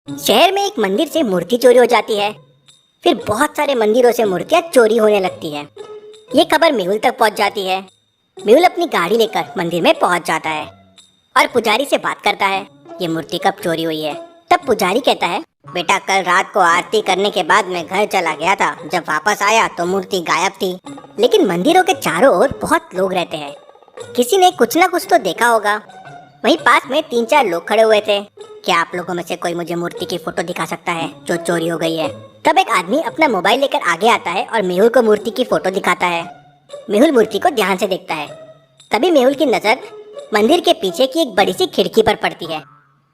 शहर में एक मंदिर से मूर्ति चोरी हो जाती है। फिर बहुत सारे मंदिरों से मूर्तियां चोरी होने लगती है। ये खबर मेहुल तक पहुंच जाती है। मेहुल अपनी गाड़ी लेकर मंदिर में पहुंच जाता है और पुजारी से बात करता है, ये मूर्ति कब चोरी हुई है। तब पुजारी कहता है, बेटा कल रात को आरती करने के बाद मैं घर चला गया था। जब वापस आया तो मूर्ति गायब थी। लेकिन मंदिरों के चारों ओर बहुत लोग रहते हैं, किसी ने कुछ ना कुछ तो देखा होगा। वहीं पास में 3-4 लोग खड़े हुए थे। क्या आप लोगों में से कोई मुझे मूर्ति की फोटो दिखा सकता है जो चोरी हो गई है। तब एक आदमी अपना मोबाइल लेकर आगे आता है और मेहुल को मूर्ति की फोटो दिखाता है। मेहुल मूर्ति को ध्यान से देखता है। तभी मेहुल की नजर मंदिर के पीछे की एक बड़ी सी खिड़की पर पड़ती है।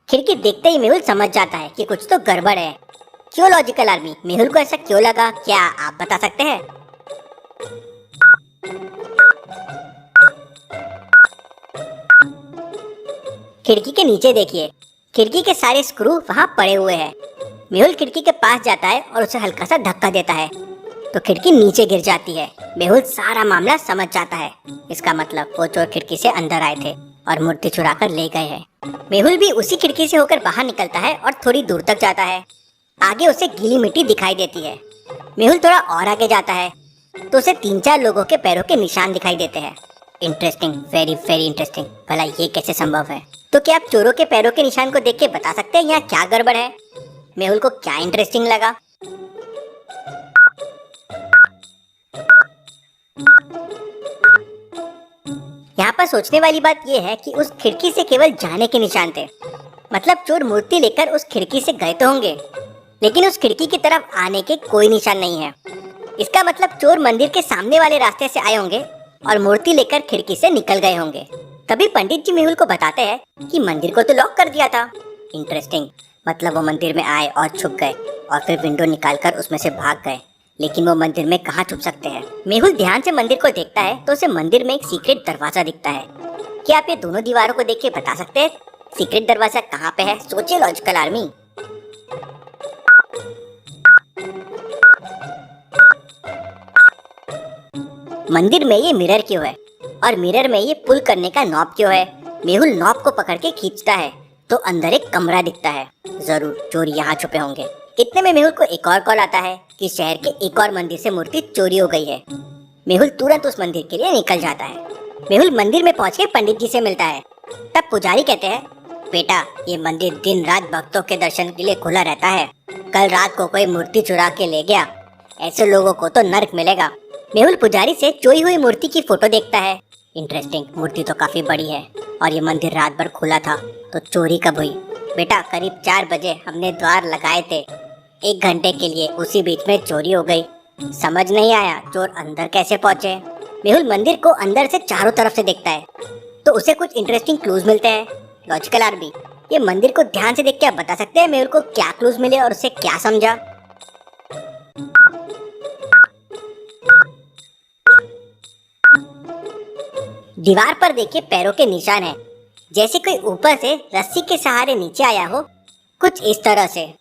खिड़की देखते ही मेहुल समझ जाता है कि कुछ तो गड़बड़ है। क्यों लॉजिकल आर्मी, मेहुल को ऐसा क्यों लगा, क्या आप बता सकते हैं? खिड़की के नीचे देखिए, खिड़की के सारे स्क्रू वहाँ पड़े हुए हैं। मेहुल खिड़की के पास जाता है और उसे हल्का सा धक्का देता है तो खिड़की नीचे गिर जाती है। मेहुल सारा मामला समझ जाता है। इसका मतलब वो चोर खिड़की से अंदर आए थे और मूर्ति चुरा कर ले गए हैं। मेहुल भी उसी खिड़की से होकर बाहर निकलता है और थोड़ी दूर तक जाता है। आगे उसे गीली मिट्टी दिखाई देती है। मेहुल थोड़ा और आगे जाता है तो उसे 3-4 लोगों के पैरों के निशान दिखाई देते हैं। Interesting, very very interesting. भला ये कैसे संभव है? तो क्या आप चोरों के पैरों के निशान को देख के बता सकते हैं यहाँ क्या गड़बड़ है? मेहुल को क्या इंटरेस्टिंग लगा? यहाँ पर सोचने वाली बात यह है कि उस खिड़की से केवल जाने के निशान थे। मतलब चोर मूर्ति लेकर उस खिड़की से गए तो होंगे, लेकिन उस खिड़की की तरफ आने के कोई निशान नहीं है। इसका मतलब चोर मंदिर के सामने वाले रास्ते से आए होंगे और मूर्ति लेकर खिड़की से निकल गए होंगे। तभी पंडित जी मेहुल को बताते हैं कि मंदिर को तो लॉक कर दिया था। इंटरेस्टिंग, मतलब वो मंदिर में आए और छुप गए और फिर विंडो निकालकर उसमें से भाग गए। लेकिन वो मंदिर में कहाँ छुप सकते हैं? मेहुल ध्यान से मंदिर को देखता है तो उसे मंदिर में एक सीक्रेट दरवाजा दिखता है। क्या आप ये दोनों दीवारों को देख के बता सकते हैं सीक्रेट दरवाजा कहाँ पे है? सोचिए लॉजिकल आर्मी। मंदिर में ये मिरर क्यों है और मिरर में ये पुल करने का नॉब क्यों है? मेहुल नॉब को पकड़ के खींचता है तो अंदर एक कमरा दिखता है। जरूर चोर यहाँ छुपे होंगे। इतने में मेहुल को एक और कॉल आता है कि शहर के एक और मंदिर से मूर्ति चोरी हो गई है। मेहुल तुरंत उस मंदिर के लिए निकल जाता है। मेहुल मंदिर में पहुंच के पंडित जी से मिलता है। तब पुजारी कहते हैं, बेटा ये मंदिर दिन रात भक्तों के दर्शन के लिए खुला रहता है। कल रात को कोई मूर्ति चुरा के ले गया, ऐसे लोगों को तो नर्क मिलेगा। मेहुल पुजारी से चोरी हुई मूर्ति की फोटो देखता है। इंटरेस्टिंग, मूर्ति तो काफी बड़ी है और ये मंदिर रात भर खुला था, तो चोरी कब हुई? बेटा करीब 4 बजे हमने द्वार लगाए थे, 1 घंटे के लिए, उसी बीच में चोरी हो गई। समझ नहीं आया चोर अंदर कैसे पहुंचे। मेहुल मंदिर को अंदर से चारों तरफ से देखता है तो उसे कुछ इंटरेस्टिंग क्लूज मिलते हैं। लॉजिकल आर्मी, ये मंदिर को ध्यान से देख के आप बता सकते हैं मेहुल को क्या क्लूज मिले और उसे क्या समझा? दीवार पर देखिए पैरों के निशान हैं, जैसे कोई ऊपर से रस्सी के सहारे नीचे आया हो, कुछ इस तरह से।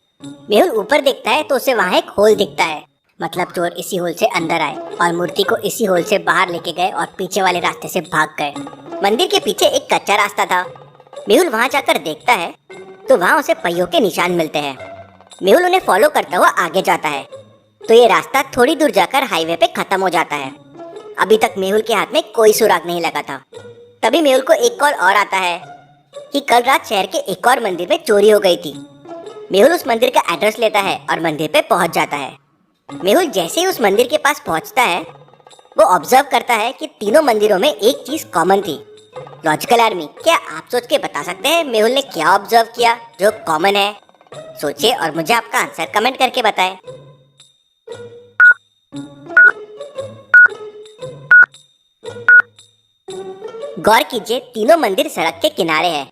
मेहुल ऊपर देखता है तो उसे वहाँ एक होल दिखता है। मतलब चोर इसी होल से अंदर आए और मूर्ति को इसी होल से बाहर लेके गए और पीछे वाले रास्ते से भाग गए। मंदिर के पीछे एक कच्चा रास्ता था। मेहुल वहाँ जाकर देखता है तो वहाँ उसे पहियों के निशान मिलते हैं। मेहुल उन्हें फॉलो करता हुआ आगे जाता है तो ये रास्ता थोड़ी दूर जाकर हाईवे पे खत्म हो जाता है। अभी तक मेहुल के हाथ में कोई सुराग नहीं लगा था। तभी मेहुल को एक कॉल और आता है कि कल रात शहर के एक और मंदिर में चोरी हो गई थी। मेहुल उस मंदिर का एड्रेस लेता है और मंदिर पे पहुंच जाता है। मेहुल जैसे ही उस मंदिर के पास पहुंचता है वो ऑब्जर्व करता है कि तीनों मंदिरों में एक चीज कॉमन थी। लॉजिकल आर्मी, क्या आप सोच के बता सकते हैं मेहुल ने क्या ऑब्जर्व किया जो कॉमन है? सोचिए और मुझे आपका आंसर कमेंट करके बताएं। गौर कीजिए, तीनों मंदिर सड़क के किनारे हैं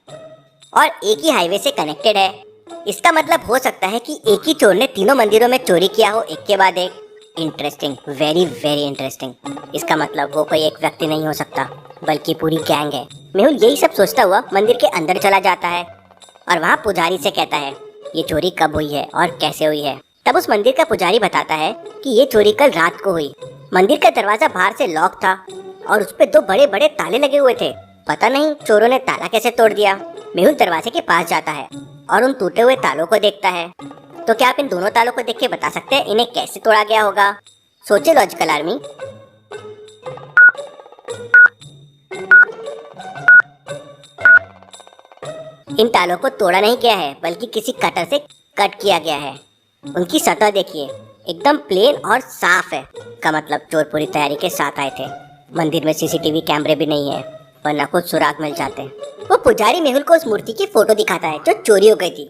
और एक ही हाईवे से कनेक्टेड है। इसका मतलब हो सकता है कि एक ही चोर ने तीनों मंदिरों में चोरी किया हो, एक के बाद एक। Interesting, very very interesting. इसका मतलब वो कोई एक व्यक्ति नहीं हो सकता बल्कि पूरी गैंग है। मेहुल यही सब सोचता हुआ मंदिर के अंदर चला जाता है और वहाँ पुजारी से कहता है ये चोरी कब हुई है और कैसे हुई है। तब उस मंदिर का पुजारी बताता है कि ये चोरी कल रात को हुई। मंदिर का दरवाजा बाहर से लॉक था और उस पे 2 बड़े बड़े ताले लगे हुए थे। पता नहीं चोरों ने ताला कैसे तोड़ दिया। मेहुल दरवाजे के पास जाता है और उन टूटे हुए तालों को देखता है। तो क्या आप इन दोनों तालों को देख के बता सकते हैं इन्हें कैसे तोड़ा गया होगा? सोचिए लॉजिकल आर्मी। इन तालों को तोड़ा नहीं गया है बल्कि किसी कटर से कट किया गया है। उनकी सतह देखिए, एकदम प्लेन और साफ है। का मतलब चोर पूरी तैयारी के साथ आए थे। मंदिर में सीसीटीवी कैमरे भी नहीं है, वरना कुछ सुराग मिल जाते। वो पुजारी मेहुल को उस मूर्ति की फोटो दिखाता है जो चोरी हो गई थी।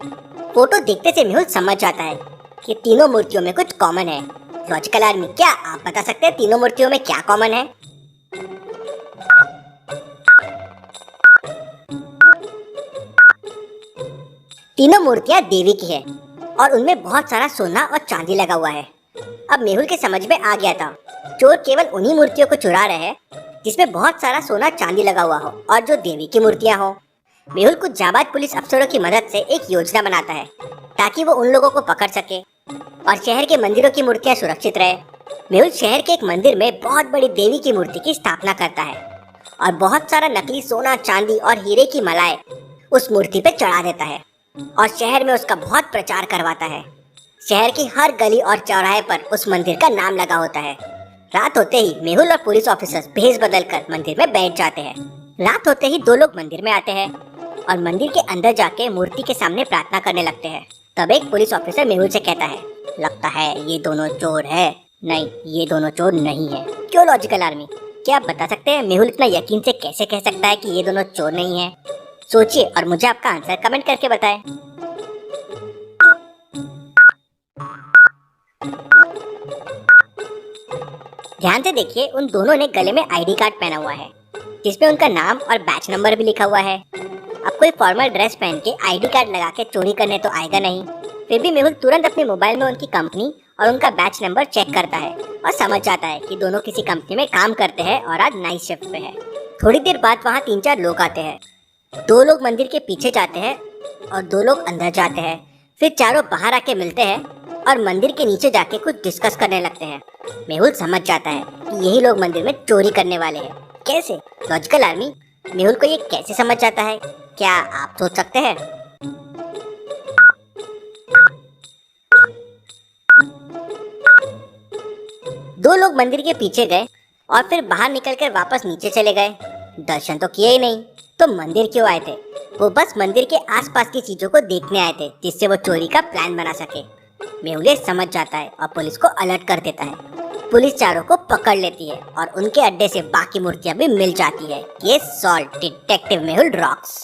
फोटो देखते से मेहुल समझ जाता है कि तीनों मूर्तियों में कुछ कॉमन है। लॉजिकल आर्मी, क्या आप बता सकते हैं तीनों मूर्तियों में क्या कॉमन है? तीनों मूर्तियां देवी की है और उनमें बहुत सारा सोना और चांदी लगा हुआ है। अब मेहुल के समझ में आ गया था, चोर केवल उन्हीं मूर्तियों को चुरा रहे हैं जिसमें बहुत सारा सोना चांदी लगा हुआ हो और जो देवी की मूर्तियां हो। मेहुल कुछ जाबाज पुलिस अफसरों की मदद से एक योजना बनाता है ताकि वो उन लोगों को पकड़ सके और शहर के मंदिरों की मूर्तियां सुरक्षित रहे। मेहुल शहर के एक मंदिर में बहुत बड़ी देवी की मूर्ति की स्थापना करता है और बहुत सारा नकली सोना, चांदी और हीरे की मालाएं उस मूर्ति पे चढ़ा देता है और शहर में उसका बहुत प्रचार करवाता है। शहर की हर गली और चौराहे पर उस मंदिर का नाम लगा होता है। रात होते ही मेहुल और पुलिस ऑफिसर्स भेष बदलकर मंदिर में बैठ जाते हैं। रात होते ही दो लोग मंदिर में आते हैं और मंदिर के अंदर जाके मूर्ति के सामने प्रार्थना करने लगते हैं। तब एक पुलिस ऑफिसर मेहुल से कहता है, लगता है ये दोनों चोर है। नहीं, ये दोनों चोर नहीं है। क्यों लॉजिकल आर्मी, क्या आप बता सकते हैं मेहुल इतना यकीन से कैसे कह सकता है कि ये दोनों चोर नहीं है? सोचिए और मुझे आपका आंसर कमेंट करके बताएं। ध्यान से देखिए, उन दोनों ने गले में आईडी कार्ड पहना हुआ है जिसमें उनका नाम और बैच नंबर भी लिखा हुआ है। अब कोई फॉर्मल ड्रेस पहन के आईडी कार्ड लगा के चोरी करने तो आएगा नहीं। फिर भी मेहुल तुरंत अपने मोबाइल में उनकी कंपनी और उनका बैच नंबर चेक करता है और समझ जाता है कि दोनों किसी कंपनी में काम करते हैं और आज नाइट शिफ्ट पे है। थोड़ी देर बाद वहाँ 3-4 लोग आते हैं। 2 लोग मंदिर के पीछे जाते हैं और 2 लोग अंदर जाते हैं। फिर चारों बाहर आके मिलते हैं और मंदिर के नीचे जाके कुछ डिस्कस करने लगते हैं। मेहुल समझ जाता है कि यही लोग मंदिर में चोरी करने वाले हैं। कैसे? लॉजिकल आर्मी, मेहुल को ये कैसे समझ जाता है? क्या आप सोच सकते हैं? दो लोग मंदिर के पीछे गए और फिर बाहर निकलकर वापस नीचे चले गए। दर्शन तो किए ही नहीं, तो मंदिर क्यों आए थे? वो बस मंदिर के आसपास की चीजों को देखने आए थे जिससे वो चोरी का प्लान बना सके। मेहुल ये समझ जाता है और पुलिस को अलर्ट कर देता है। पुलिस चारों को पकड़ लेती है और उनके अड्डे से बाकी मूर्तियां भी मिल जाती है। ये सॉल्व डिटेक्टिव मेहुल रॉक्स।